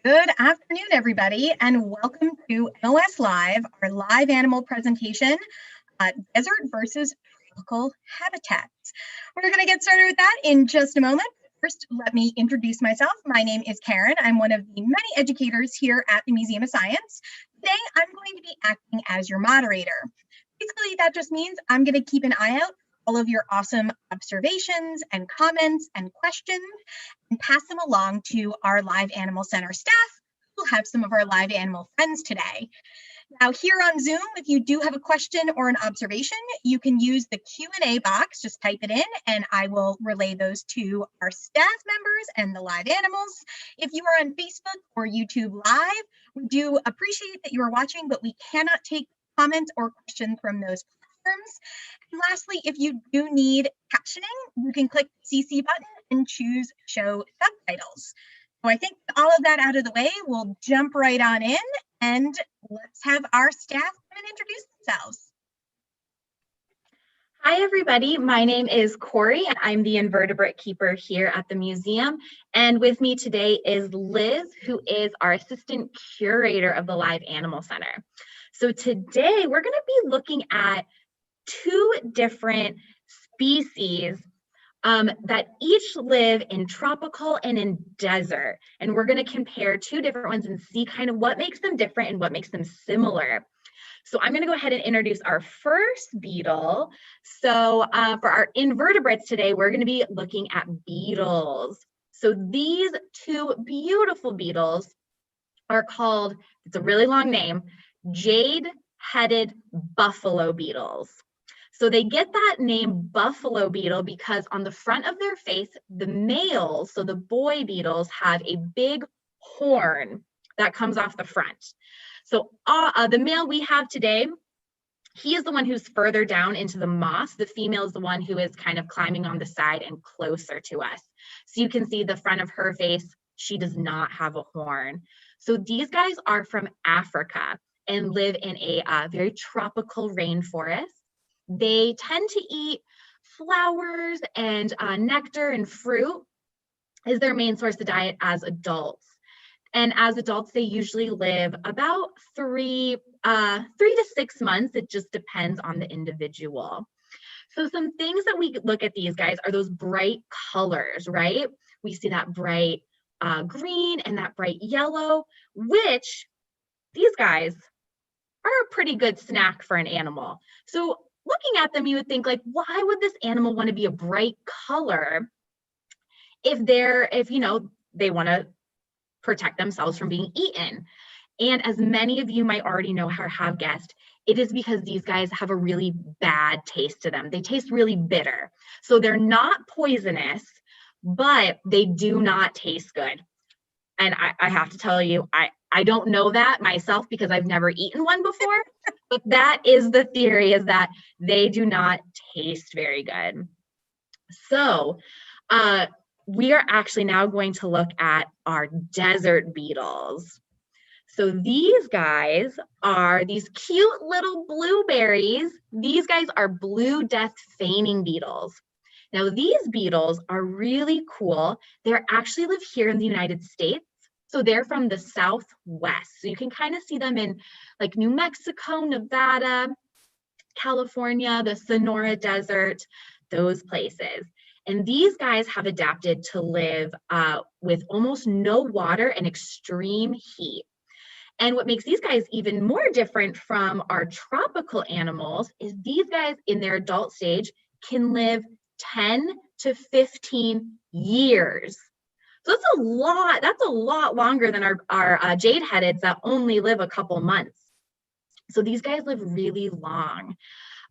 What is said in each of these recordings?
Good afternoon, everybody, and welcome to NOS Live, our live animal presentation, Desert versus Tropical Habitats. We're going to get started with that in just a moment. First, let me introduce myself. My name is Karen. I'm one of the many educators here at the Museum of Science. Today, I'm going to be acting as your moderator. Basically, that just means I'm going to keep an eye out all of your awesome observations and comments and questions and pass them along to our Live Animal Center staff. We'll have some of our live animal friends today. Now here on Zoom, if you do have a question or an observation, you can use the Q&A box, just type it in and I will relay those to our staff members and the live animals. If you are on Facebook or YouTube Live, we do appreciate that you are watching, but we cannot take comments or questions from those platforms. And lastly, if you do need captioning, you can click the CC button and choose Show Subtitles. So I think all of that out of the way, we'll jump right on in and let's have our staff come and introduce themselves. Hi, everybody. My name is Corey, and I'm the invertebrate keeper here at the museum. And with me today is Liz, who is our assistant curator of the Live Animal Center. So today we're going to be looking at two different species that each live in tropical and in desert. And we're going to compare two different ones and see kind of what makes them different and what makes them similar. So I'm going to go ahead and introduce our first beetle. So for our invertebrates today, we're going to be looking at beetles. So these two beautiful beetles are called, it's a really long name, Jade-headed buffalo beetles. So they get that name buffalo beetle because on the front of their face, the males, so the boy beetles, have a big horn that comes off the front. So the male we have today, he is the one who's further down into the moss. The female is the one who is kind of climbing on the side and closer to us. So you can see the front of her face, she does not have a horn. So these guys are from Africa and live in a very tropical rainforest. They tend to eat flowers and nectar and fruit is their main source of diet as adults. And as adults, they usually live about 3 to 6 months. It just depends on the individual. So some things that we look at these guys are those bright colors, right? We see that bright green and that bright yellow, which these guys are a pretty good snack for an animal. So looking at them, you would think like, why would this animal want to be a bright color if they want to protect themselves from being eaten? And as many of you might already know or have guessed, it is because these guys have a really bad taste to them. They taste really bitter. So they're not poisonous, but they do not taste good. And I have to tell you, I don't know that myself because I've never eaten one before, but that is the theory, is that they do not taste very good. So we are actually now going to look at our desert beetles. So these guys are these cute little blueberries. These guys are blue death feigning beetles. Now these beetles are really cool. They actually live here in the United States. So they're from the Southwest. So you can kind of see them in like New Mexico, Nevada, California, the Sonora Desert, those places. And these guys have adapted to live with almost no water and extreme heat. And what makes these guys even more different from our tropical animals is these guys in their adult stage can live 10 to 15 years. So that's a lot longer than our jade-headeds that only live a couple months. So these guys live really long.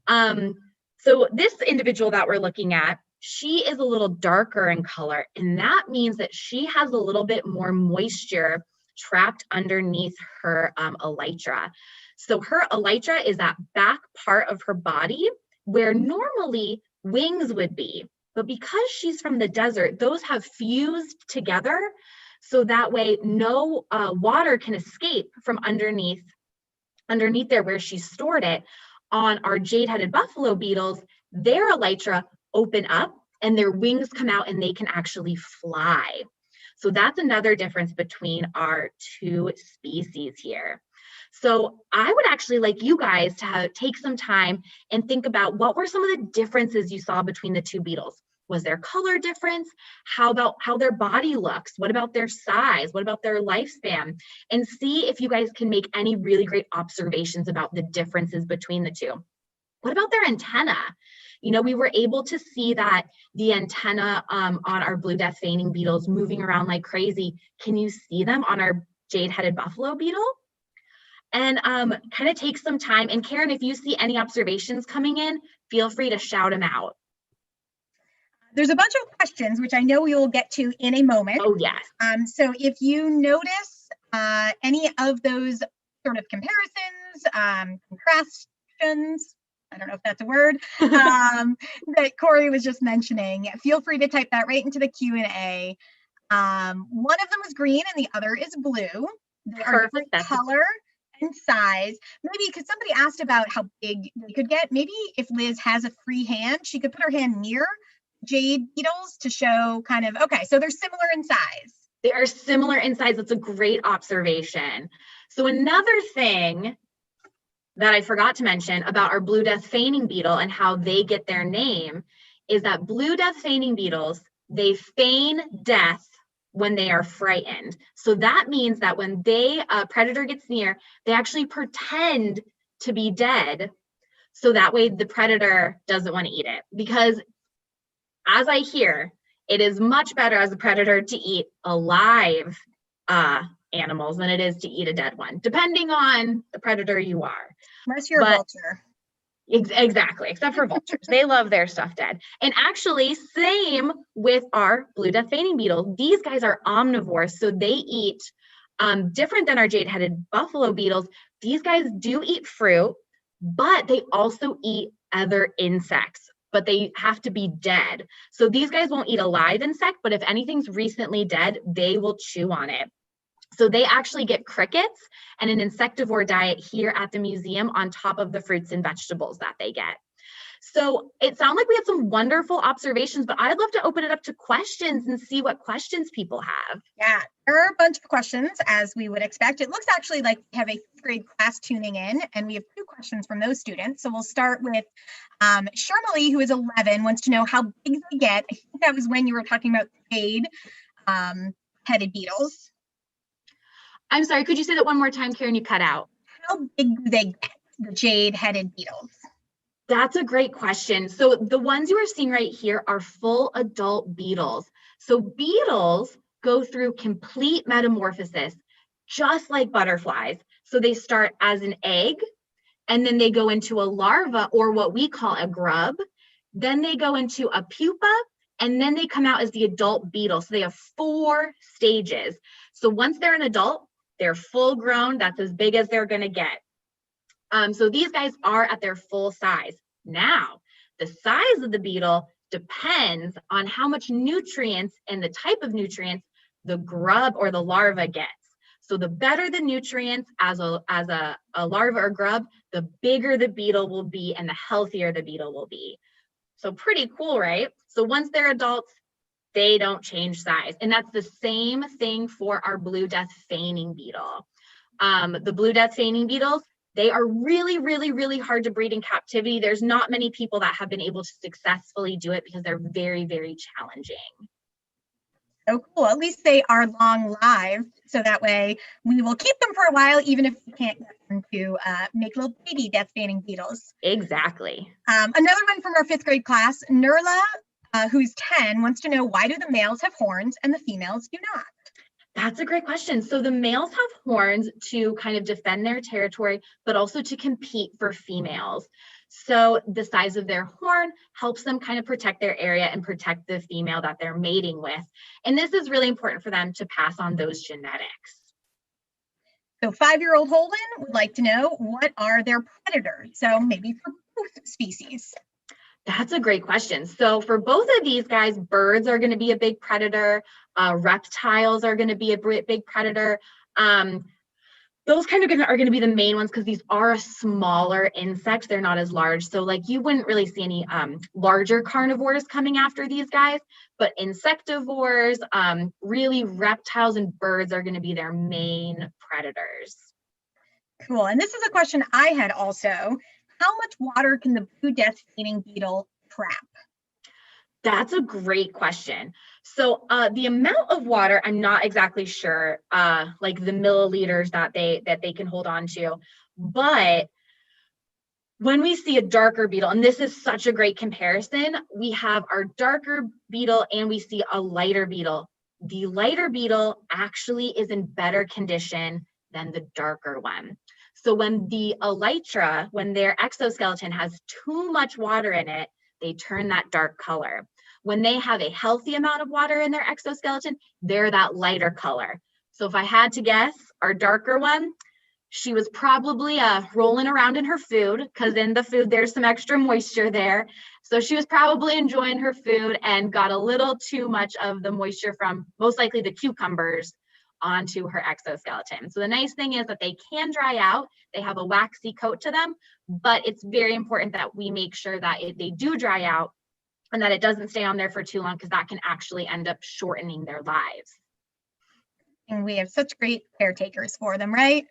So this individual that we're looking at, she is a little darker in color, and that means that she has a little bit more moisture trapped underneath her elytra. So her elytra is that back part of her body where normally wings would be. But because she's from the desert, those have fused together so that way no water can escape from underneath there where she stored it. On our jade-headed buffalo beetles, their elytra open up and their wings come out and they can actually fly. So that's another difference between our two species here. So I would actually like you guys to take some time and think about what were some of the differences you saw between the two beetles. Was there color difference? How about how their body looks? What about their size? What about their lifespan? And see if you guys can make any really great observations about the differences between the two. What about their antenna? You know, we were able to see that the antenna on our blue death feigning beetles moving around like crazy. Can you see them on our jade-headed buffalo beetle? And kind of take some time. And Karen, if you see any observations coming in, feel free to shout them out. There's a bunch of questions, which I know we will get to in a moment. Oh, yes. So if you notice any of those sort of comparisons, contrastions, I don't know if that's a word, that Corey was just mentioning, feel free to type that right into the Q&A. One of them is green and the other is blue. They are different color and size. Maybe because somebody asked about how big they could get. Maybe if Liz has a free hand, she could put her hand near jade beetles to show kind of, okay, so they're similar in size. They are similar in size. That's a great observation. So another thing that I forgot to mention about our blue death feigning beetle and how they get their name is that blue death feigning beetles, they feign death when they are frightened. So that means that when a predator gets near, they actually pretend to be dead. So that way the predator doesn't want to eat it. Because as I hear, it is much better as a predator to eat alive animals than it is to eat a dead one, depending on the predator you are. Unless you're a vulture. Exactly, except for vultures. They love their stuff dead. And actually, same with our blue death feigning beetle. These guys are omnivores, so they eat different than our jade-headed buffalo beetles. These guys do eat fruit, but they also eat other insects, but they have to be dead. So these guys won't eat a live insect, but if anything's recently dead, they will chew on it. So they actually get crickets and an insectivore diet here at the museum on top of the fruits and vegetables that they get. So it sounds like we had some wonderful observations, but I'd love to open it up to questions and see what questions people have. Yeah, there are a bunch of questions as we would expect. It looks actually like we have a fifth grade class tuning in, and we have 2 questions from those students. So we'll start with Shermalee, who is 11, wants to know how big they get. I think that was when you were talking about jade-headed beetles. I'm sorry, could you say that one more time, Karen? You cut out. How big do they get, the jade-headed beetles? That's a great question. So the ones you are seeing right here are full adult beetles. So beetles go through complete metamorphosis, just like butterflies. So they start as an egg, and then they go into a larva, or what we call a grub. Then they go into a pupa, and then they come out as the adult beetle. So they have 4 stages. So once they're an adult, they're full grown. That's as big as they're going to get. So these guys are at their full size. Now, the size of the beetle depends on how much nutrients and the type of nutrients the grub or the larva gets. So the better the nutrients as a larva or grub, the bigger the beetle will be and the healthier the beetle will be. So pretty cool, right? So once they're adults, they don't change size. And that's the same thing for our blue death feigning beetle. The blue death feigning beetles, they are really, really, really hard to breed in captivity. There's not many people that have been able to successfully do it because they're very, very challenging. So cool. At least they are long-lived, so that way we will keep them for a while, even if we can't get them to make little baby death feigning beetles. Exactly. Another one from our 5th grade class, Nurla, who's 10, wants to know, why do the males have horns and the females do not? That's a great question. So the males have horns to kind of defend their territory, but also to compete for females. So the size of their horn helps them kind of protect their area and protect the female that they're mating with. And this is really important for them to pass on those genetics. So 5-year-old Holden would like to know, what are their predators? So maybe for both species. That's a great question. So for both of these guys, birds are going to be a big predator. Reptiles are going to be a big predator. Those kind of are going to be the main ones because these are a smaller insect. They're not as large. So like you wouldn't really see any larger carnivores coming after these guys, but insectivores, really reptiles and birds are going to be their main predators. Cool. And this is a question I had also. How much water can the blue death feigning beetle trap? That's a great question. So the amount of water, I'm not exactly sure, like the milliliters that they can hold on to, but when we see a darker beetle, and this is such a great comparison, we have our darker beetle and we see a lighter beetle. The lighter beetle actually is in better condition than the darker one. So when the elytra, when their exoskeleton has too much water in it, they turn that dark color. When they have a healthy amount of water in their exoskeleton, they're that lighter color. So if I had to guess, our darker one, she was probably rolling around in her food because in the food, there's some extra moisture there. So she was probably enjoying her food and got a little too much of the moisture from most likely the cucumbers onto her exoskeleton. So the nice thing is that they can dry out. They have a waxy coat to them, but it's very important that we make sure that they do dry out and that it doesn't stay on there for too long because that can actually end up shortening their lives. And we have such great caretakers for them, right?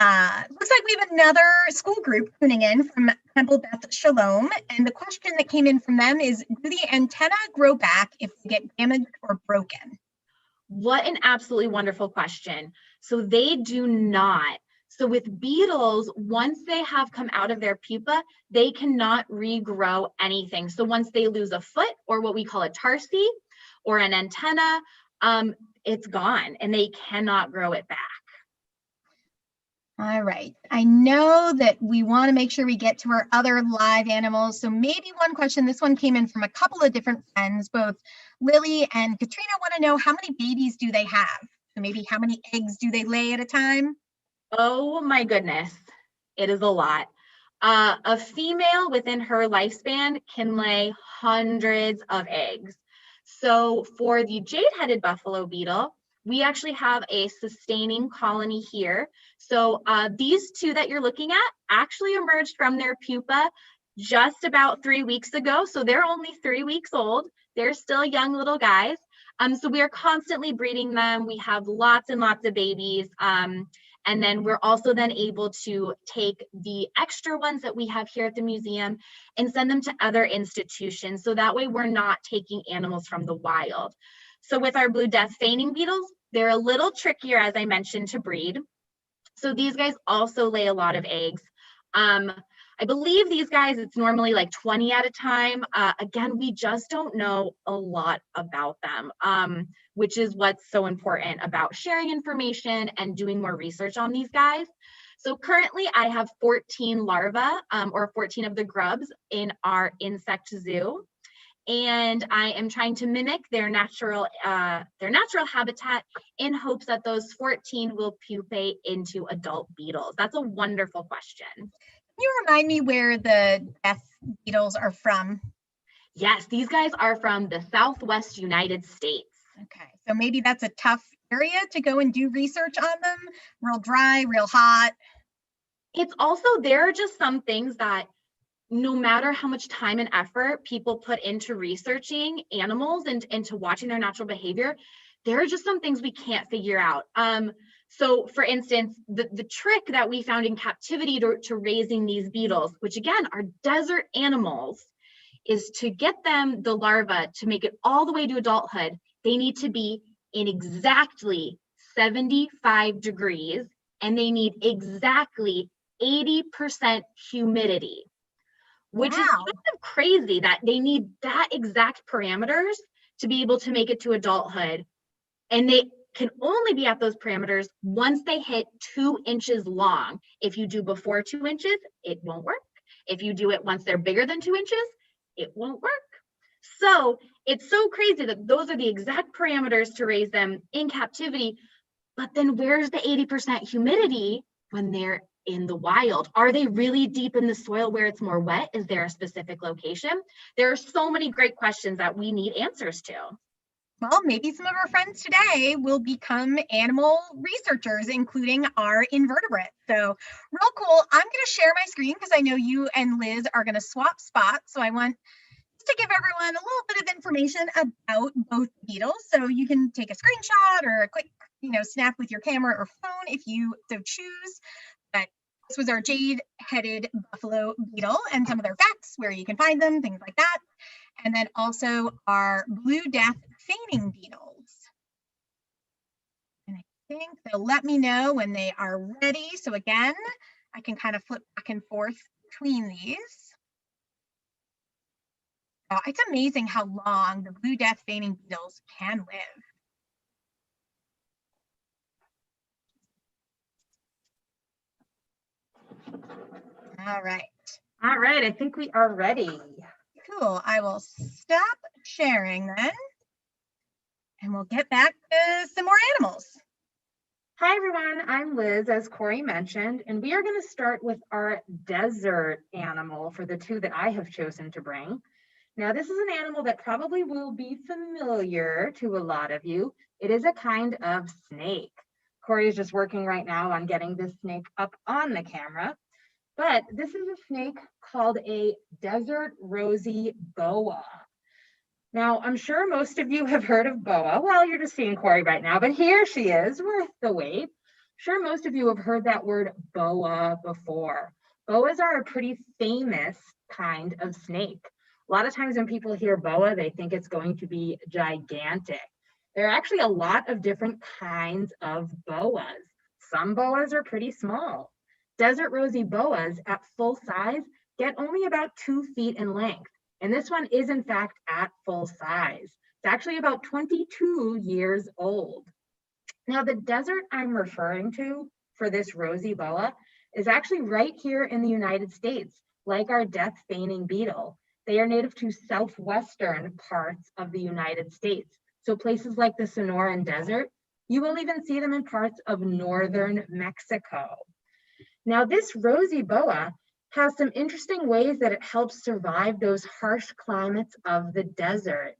Looks like we have another school group tuning in from Temple Beth Shalom. And the question that came in from them is, do the antennae grow back if they get damaged or broken? What an absolutely wonderful question. So they do not. So with beetles, once they have come out of their pupa, they cannot regrow anything. So once they lose a foot or what we call a tarsi or an antenna, it's gone and they cannot grow it back. All right. I know that we want to make sure we get to our other live animals. So maybe one question, this one came in from a couple of different friends, both Lily and Katrina want to know how many babies do they have? So maybe how many eggs do they lay at a time? Oh my goodness, it is a lot. A female within her lifespan can lay hundreds of eggs. So for the jade-headed buffalo beetle, we actually have a sustaining colony here. So these two that you're looking at actually emerged from their pupa just about 3 weeks ago. So they're only 3 weeks old. They're still young little guys. So we are constantly breeding them. We have lots and lots of babies. And then we're also then able to take the extra ones that we have here at the museum and send them to other institutions. So that way we're not taking animals from the wild. So with our blue death feigning beetles, they're a little trickier, as I mentioned, to breed. So these guys also lay a lot of eggs. I believe these guys, it's normally like 20 at a time. Again, we just don't know a lot about them, which is what's so important about sharing information and doing more research on these guys. So currently I have 14 larvae or 14 of the grubs in our insect zoo. And I am trying to mimic their natural habitat in hopes that those 14 will pupate into adult beetles. That's a wonderful question. Can you remind me where the death beetles are from? Yes, these guys are from the Southwest United States. Okay, so maybe that's a tough area to go and do research on them. Real dry, real hot. It's also, there are just some things that no matter how much time and effort people put into researching animals and into watching their natural behavior, there are just some things we can't figure out. So for instance, the trick that we found in captivity to raising these beetles, which again are desert animals, is to get them, the larva, to make it all the way to adulthood, they need to be in exactly 75 degrees and they need exactly 80% humidity. Which is kind of crazy that they need that exact parameters to be able to make it to adulthood. And they can only be at those parameters once they hit 2 inches long. If you do before 2 inches, it won't work. If you do it once they're bigger than 2 inches, it won't work. So it's so crazy that those are the exact parameters to raise them in captivity. But then where's the 80% humidity when they're in the wild? Are they really deep in the soil where it's more wet? Is there a specific location? There are so many great questions that we need answers to. Well, maybe some of our friends today will become animal researchers, including our invertebrates. So real cool. I'm going to share my screen because I know you and Liz are going to swap spots. So I want to give everyone a little bit of information about both beetles. So you can take a screenshot or a quick, snap with your camera or phone if you so choose. But this was our jade-headed buffalo beetle and some of their facts, where you can find them, things like that. And then also our blue death feigning beetles. And I think they'll let me know when they are ready. So again, I can kind of flip back and forth between these. It's amazing how long the blue death feigning beetles can live. All right. All right, I think we are ready. Cool. I will stop sharing then, and we'll get back to some more animals. Hi everyone, I'm Liz, as Corey mentioned, and we are going to start with our desert animal for the two that I have chosen to bring. Now, this is an animal that probably will be familiar to a lot of you. It is a kind of snake. Corey is just working right now on getting this snake up on the camera, but this is a snake called a desert rosy boa. Now, I'm sure most of you have heard of boa. Well, you're just seeing Corey right now, but here she is worth the wait. Sure, most of you have heard that word boa before. Boas are a pretty famous kind of snake. A lot of times when people hear boa, they think it's going to be gigantic. There are actually a lot of different kinds of boas. Some boas are pretty small. Desert rosy boas at full size get only about 2 feet in length. And this one is in fact at full size. It's actually about 22 years old. Now the desert I'm referring to for this rosy boa is actually right here in the United States, like our death feigning beetle. They are native to southwestern parts of the United States. So places like the Sonoran Desert, you will even see them in parts of northern Mexico. Now this rosy boa has some interesting ways that it helps survive those harsh climates of the desert.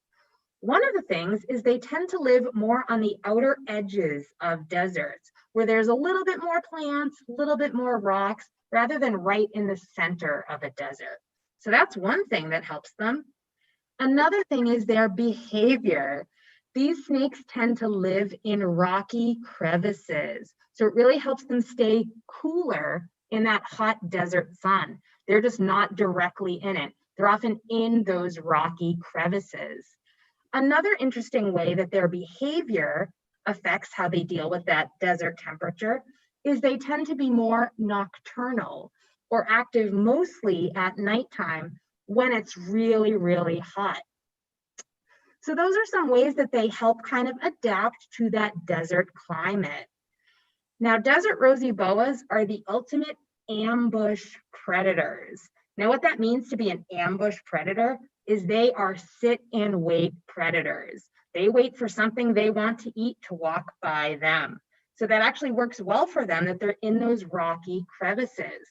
One of the things is they tend to live more on the outer edges of deserts, where there's a little bit more plants, a little bit more rocks, rather than right in the center of a desert. So that's one thing that helps them. Another thing is their behavior. These snakes tend to live in rocky crevices. So it really helps them stay cooler in that hot desert sun. They're just not directly in it. They're often in those rocky crevices. Another interesting way that their behavior affects how they deal with that desert temperature is they tend to be more nocturnal or active mostly at nighttime when it's really, really hot. So those are some ways that they help kind of adapt to that desert climate. Now, desert rosy boas are the ultimate ambush predators. Now, what that means to be an ambush predator is they are sit and wait predators. They wait for something they want to eat to walk by them. So that actually works well for them that they're in those rocky crevices.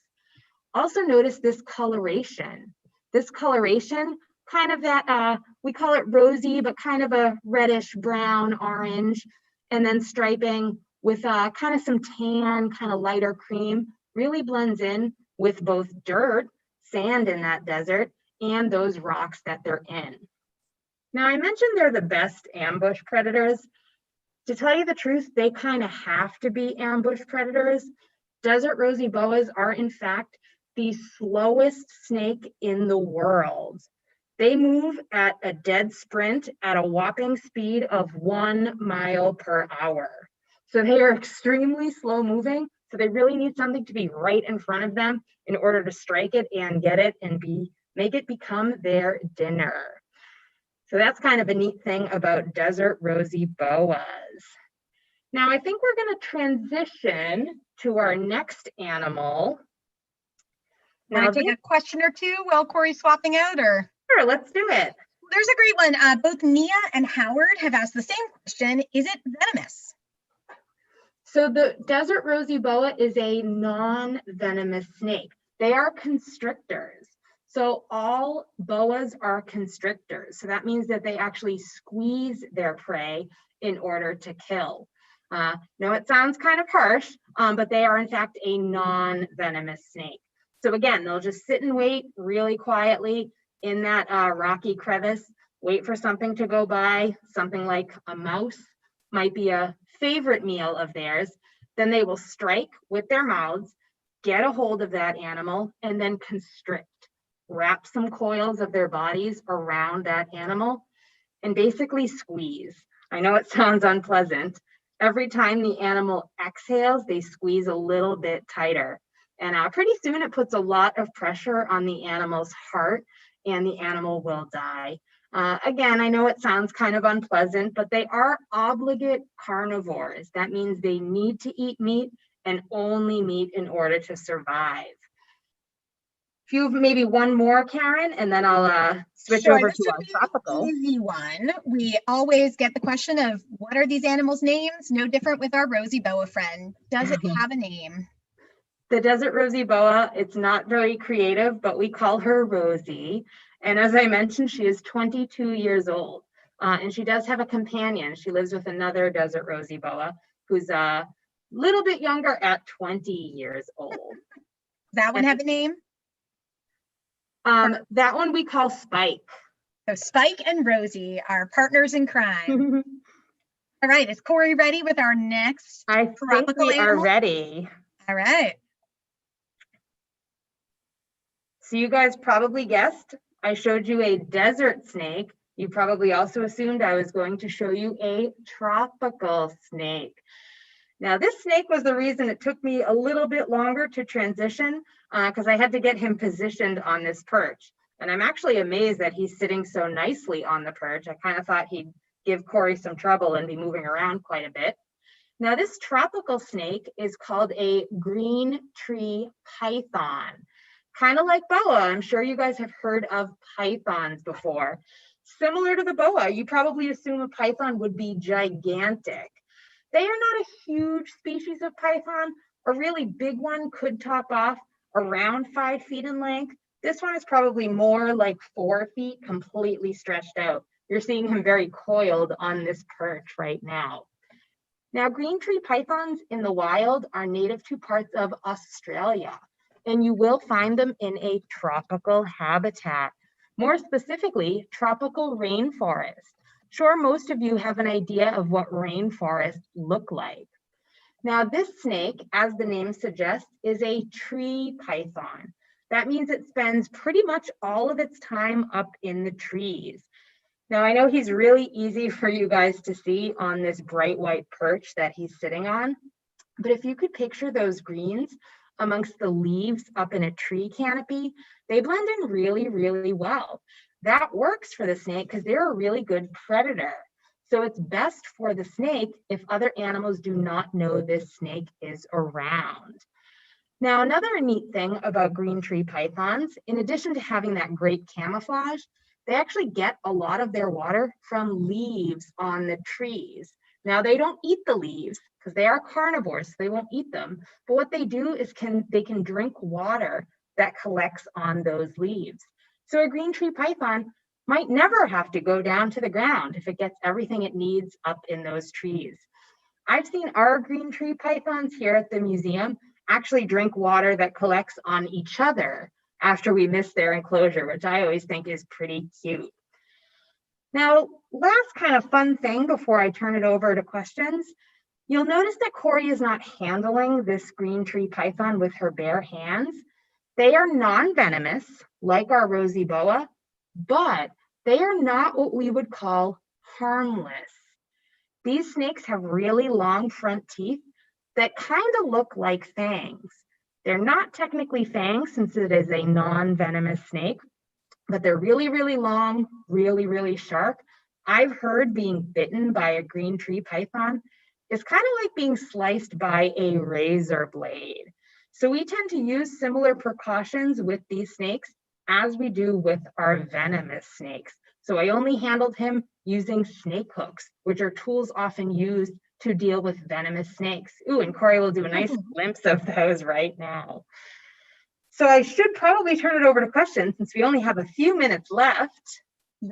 Also notice this coloration. This coloration, kind of that, we call it rosy, but kind of a reddish brown, orange, and then striping with kind of some tan, kind of lighter cream, really blends in with both dirt, sand in that desert, and those rocks that they're in. Now, I mentioned they're the best ambush predators. To tell you the truth, they kind of have to be ambush predators. Desert rosy boas are, in fact, the slowest snake in the world. They move at a dead sprint at a whopping speed of 1 mile per hour. So they are extremely slow moving. So they really need something to be right in front of them in order to strike it and get it and make it become their dinner. So that's kind of a neat thing about desert rosy boas. Now I think we're going to transition to our next animal. Want to take a question or two while Corey's swapping out, or? Sure, let's do it. There's a great one. Both Nia and Howard have asked the same question. Is it venomous? So the desert rosy boa is a non-venomous snake. They are constrictors. So all boas are constrictors. So that means that they actually squeeze their prey in order to kill. Now it sounds kind of harsh, but they are in fact a non-venomous snake. So again, they'll just sit and wait really quietly in that rocky crevice, wait for something to go by, something like a mouse might be a favorite meal of theirs. Then they will strike with their mouths, get a hold of that animal, and then constrict, wrap some coils of their bodies around that animal, and basically squeeze. I know it sounds unpleasant. Every time the animal exhales, they squeeze a little bit tighter. And pretty soon it puts a lot of pressure on the animal's heart and the animal will die. Again, I know it sounds kind of unpleasant, but they are obligate carnivores. That means they need to eat meat and only meat in order to survive. Maybe one more, Karen, and then I'll switch over to our tropical. Easy one. We always get the question of what are these animals' names? No different with our Rosy Boa friend. Does it have a name? The desert Rosy Boa, it's not very creative, but we call her Rosy. And as I mentioned, she is 22 years old. And she does have a companion. She lives with another desert Rosy Boa who's a little bit younger at 20 years old. That one have a name? That one we call Spike. So Spike and Rosy are partners in crime. All right, is Corey ready with our next tropical think we animal? Are ready. All right. So you guys probably guessed, I showed you a desert snake. You probably also assumed I was going to show you a tropical snake. Now, this snake was the reason it took me a little bit longer to transition because I had to get him positioned on this perch. And I'm actually amazed that he's sitting so nicely on the perch. I kind of thought he'd give Corey some trouble and be moving around quite a bit. Now, this tropical snake is called a green tree python. Kind of like boa, I'm sure you guys have heard of pythons before. Similar to the boa, you probably assume a python would be gigantic. They are not a huge species of python. A really big one could top off around 5 feet in length. This one is probably more like 4 feet, completely stretched out. You're seeing him very coiled on this perch right now. Now, green tree pythons in the wild are native to parts of Australia, and you will find them in a tropical habitat, more specifically, tropical rainforest. Sure, most of you have an idea of what rainforests look like. Now, this snake, as the name suggests, is a tree python. That means it spends pretty much all of its time up in the trees. Now, I know he's really easy for you guys to see on this bright white perch that he's sitting on, but if you could picture those greens amongst the leaves up in a tree canopy, they blend in really, really well. That works for the snake because they're a really good predator. So it's best for the snake if other animals do not know this snake is around. Now, another neat thing about green tree pythons, in addition to having that great camouflage, they actually get a lot of their water from leaves on the trees. Now, they don't eat the leaves because they are carnivores, so they won't eat them. But what they do is they can drink water that collects on those leaves. So a green tree python might never have to go down to the ground if it gets everything it needs up in those trees. I've seen our green tree pythons here at the museum actually drink water that collects on each other after we miss their enclosure, which I always think is pretty cute. Now, last kind of fun thing before I turn it over to questions, you'll notice that Corey is not handling this green tree python with her bare hands. They are non-venomous, like our Rosy Boa, but they are not what we would call harmless. These snakes have really long front teeth that kind of look like fangs. They're not technically fangs since it is a non-venomous snake, but they're really, really long, really, really sharp. I've heard being bitten by a green tree python is kind of like being sliced by a razor blade. So we tend to use similar precautions with these snakes as we do with our venomous snakes. So I only handled him using snake hooks, which are tools often used to deal with venomous snakes. Ooh, and Corey will do a nice glimpse of those right now. So I should probably turn it over to questions since we only have a few minutes left.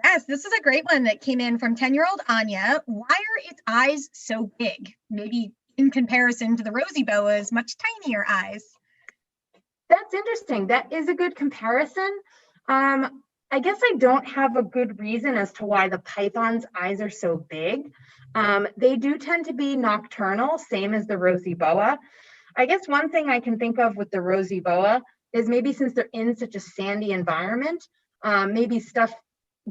Yes, this is a great one that came in from 10-year-old Anya. Why are its eyes so big? Maybe in comparison to the Rosy Boa's much tinier eyes. That's interesting. That is a good comparison. I guess I don't have a good reason as to why the python's eyes are so big. They do tend to be nocturnal, same as the Rosy Boa. I guess one thing I can think of with the Rosy Boa is maybe since they're in such a sandy environment, maybe stuff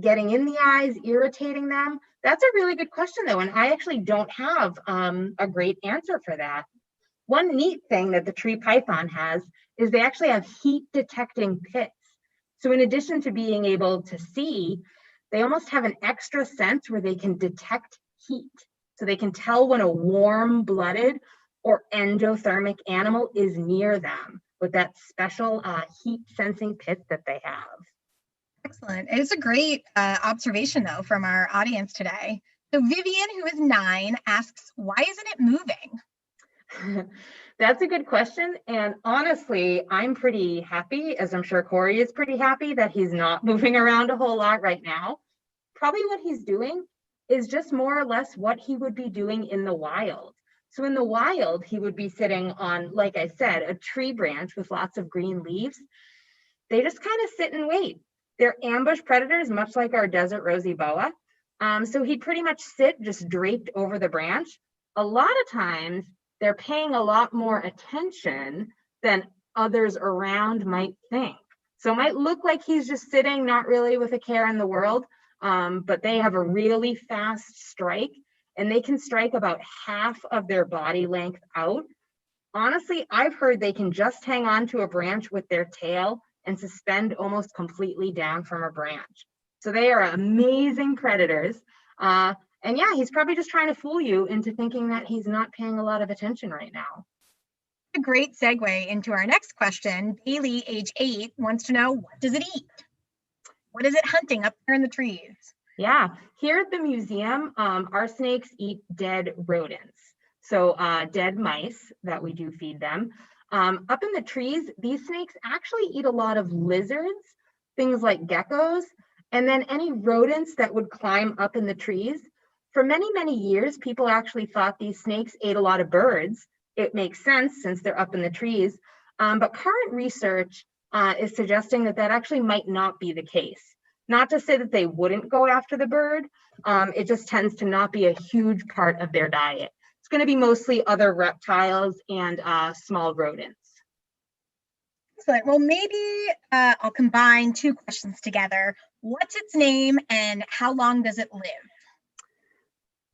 getting in the eyes, irritating them. That's a really good question though, and I actually don't have a great answer for that. One neat thing that the tree python has is they actually have heat detecting pits. So in addition to being able to see, they almost have an extra sense where they can detect heat. So they can tell when a warm-blooded or endothermic animal is near them with that special heat sensing pit that they have. Excellent. It's a great observation though from our audience today. So Vivian, who is 9, asks, why isn't it moving? That's a good question. And honestly, I'm pretty happy, as I'm sure Corey is pretty happy, that he's not moving around a whole lot right now. Probably what he's doing is just more or less what he would be doing in the wild. So in the wild, he would be sitting on, like I said, a tree branch with lots of green leaves. They just kind of sit and wait. They're ambush predators, much like our desert Rosy Boa. So he'd pretty much sit just draped over the branch. A lot of times, they're paying a lot more attention than others around might think. So it might look like he's just sitting, not really with a care in the world, but they have a really fast strike, and they can strike about half of their body length out. Honestly, I've heard they can just hang on to a branch with their tail and suspend almost completely down from a branch. So they are amazing predators. And yeah, he's probably just trying to fool you into thinking that he's not paying a lot of attention right now. A great segue into our next question. Bailey, age 8, wants to know, what does it eat? What is it hunting up there in the trees? Yeah, here at the museum, our snakes eat dead rodents. So dead mice that we do feed them. Up in the trees, these snakes actually eat a lot of lizards, things like geckos, and then any rodents that would climb up in the trees. For many, many years, people actually thought these snakes ate a lot of birds. It makes sense since they're up in the trees. But current research is suggesting that that actually might not be the case. Not to say that they wouldn't go after the bird. It just tends to not be a huge part of their diet. It's going to be mostly other reptiles and small rodents. Excellent. Well, maybe I'll combine 2 questions together. What's its name and how long does it live?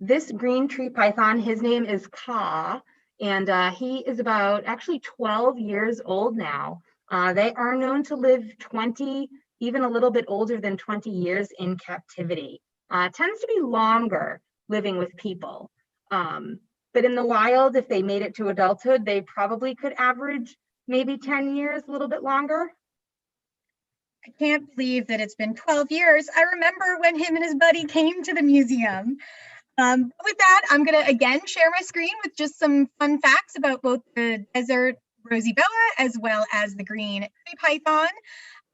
This green tree python, his name is Ka, and he is about actually 12 years old now. They are known to live 20, even a little bit older than 20 years in captivity. Tends to be longer living with people. But in the wild, if they made it to adulthood, they probably could average maybe 10 years, a little bit longer. I can't believe that it's been 12 years. I remember when him and his buddy came to the museum. With that, I'm going to again share my screen with just some fun facts about both the desert Rosy Boa as well as the green tree python.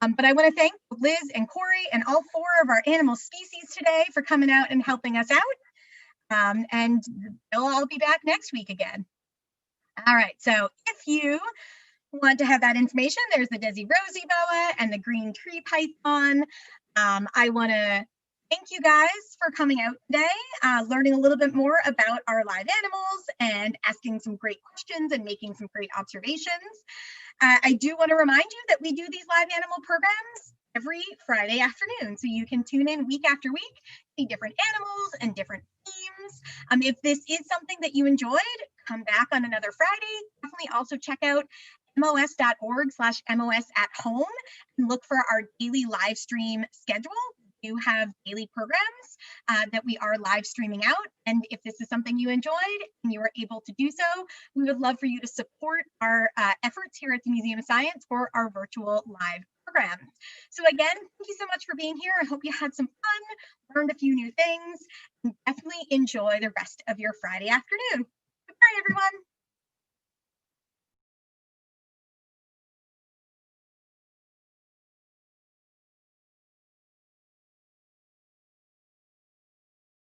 But I want to thank Liz and Corey and all 4 of our animal species today for coming out and helping us out. And they'll all be back next week again. All right, so if you want to have that information, there's the Desi Rosy Boa and the green tree python. I want to thank you guys for coming out today, learning a little bit more about our live animals and asking some great questions and making some great observations. I do want to remind you that we do these live animal programs every Friday afternoon, so you can tune in week after week, see different animals and different themes. If this is something that you enjoyed, come back on another Friday. Definitely also check out mos.org/mos at home and look for our daily live stream schedule. We do have daily programs that we are live streaming out. And if this is something you enjoyed and you were able to do so, we would love for you to support our efforts here at the Museum of Science for our virtual live programs. So again, thank you so much for being here. I hope you had some fun, learned a few new things, and definitely enjoy the rest of your Friday afternoon. Goodbye, everyone.